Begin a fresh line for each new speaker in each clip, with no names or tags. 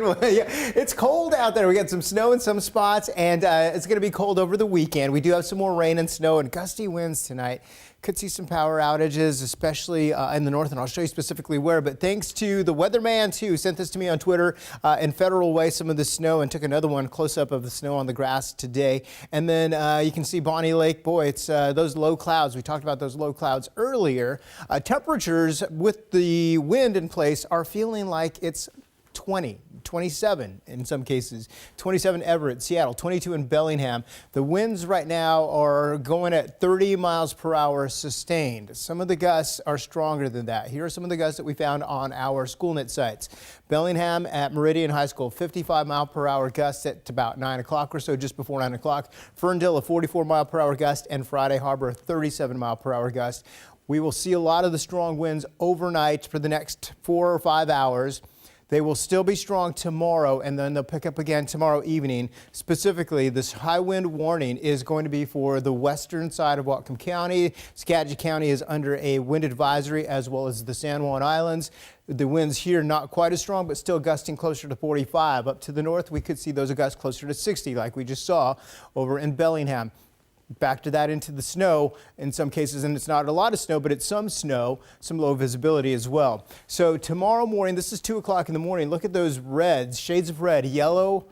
Yeah, it's cold out there. We got some snow in some spots, and it's going to be cold over the weekend. We do have some more rain and snow and gusty winds tonight. Could see some power outages, especially in the north, and I'll show you specifically where. But thanks to the weatherman, too, sent this to me on Twitter in Federal Way, some of the snow, and took another one close up of the snow on the grass today. And then you can see Bonnie Lake. Boy, it's those low clouds. We talked about those low clouds earlier. Temperatures with the wind in place are feeling like it's 27 in some cases, 27 Everett, Seattle, 22 in Bellingham. The winds right now are going at 30 miles per hour sustained. Some of the gusts are stronger than that. Here are some of the gusts that we found on our SchoolNet sites. Bellingham at Meridian High School, 55 mile per hour gusts at about 9 o'clock or so, just before 9 o'clock. Ferndale, a 44 mile per hour gust, and Friday Harbor, a 37 mile per hour gust. We will see a lot of the strong winds overnight for the next 4 or 5 hours. They will still be strong tomorrow, and then they'll pick up again tomorrow evening. Specifically, this high wind warning is going to be for the western side of Whatcom County. Skagit County is under a wind advisory, as well as the San Juan Islands. The winds here not quite as strong, but still gusting closer to 45. Up to the north, we could see those gusts closer to 60, like we just saw over in Bellingham. Back to that into the snow in some cases, and it's not a lot of snow, but it's some snow, some low visibility as well. So tomorrow morning, this is 2 o'clock in the morning. Look at those reds, shades of red, yellow.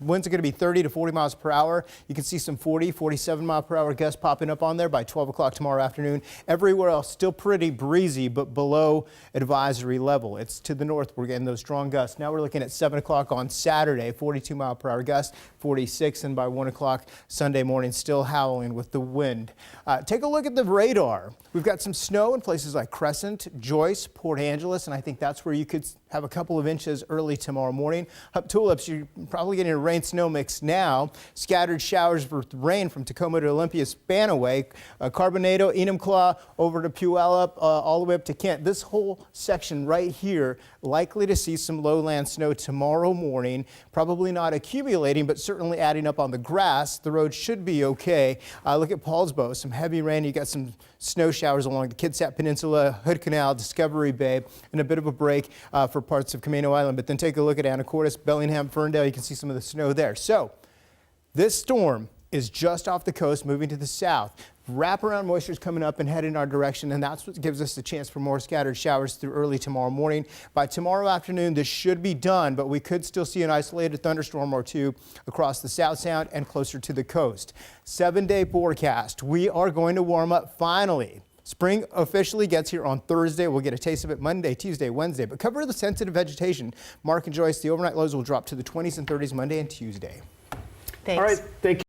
Winds are going to be 30 to 40 miles per hour. You can see some 40, 47 mile per hour gusts popping up on there by 12 o'clock tomorrow afternoon. Everywhere else still pretty breezy, but below advisory level. It's to the north. We're getting those strong gusts. Now we're looking at 7 o'clock on Saturday, 42 mile per hour gust, 46, and by 1 o'clock Sunday morning, still howling with the wind. Take a look at the radar. We've got some snow in places like Crescent, Joyce, Port Angeles, and I think that's where you could have a couple of inches early tomorrow morning. Up Tulips, you're probably getting a rain-snow mix now. Scattered showers with rain from Tacoma to Olympia, Spanaway, Carbonado, Enumclaw, over to Puyallup, all the way up to Kent. This whole section right here, likely to see some lowland snow tomorrow morning. Probably not accumulating, but certainly adding up on the grass. The road should be okay. Look at Paulsbo, some heavy rain. You got some snow showers along the Kitsap Peninsula, Hood Canal, Discovery Bay, and a bit of a break for parts of Camino Island. But then take a look at Anacortes, Bellingham, Ferndale. You can see some of the snow there. So this storm is just off the coast, moving to the south. Wraparound moisture is coming up and heading our direction, and that's what gives us the chance for more scattered showers through early tomorrow morning. By tomorrow afternoon, this should be done, but we could still see an isolated thunderstorm or two across the South Sound and closer to the coast. 7-day forecast. We are going to warm up finally. Spring officially gets here on Thursday. We'll get a taste of it Monday, Tuesday, Wednesday. But cover the sensitive vegetation. Mark and Joyce, the overnight lows will drop to the 20s and 30s Monday and Tuesday.
Thanks.
All right, thank you.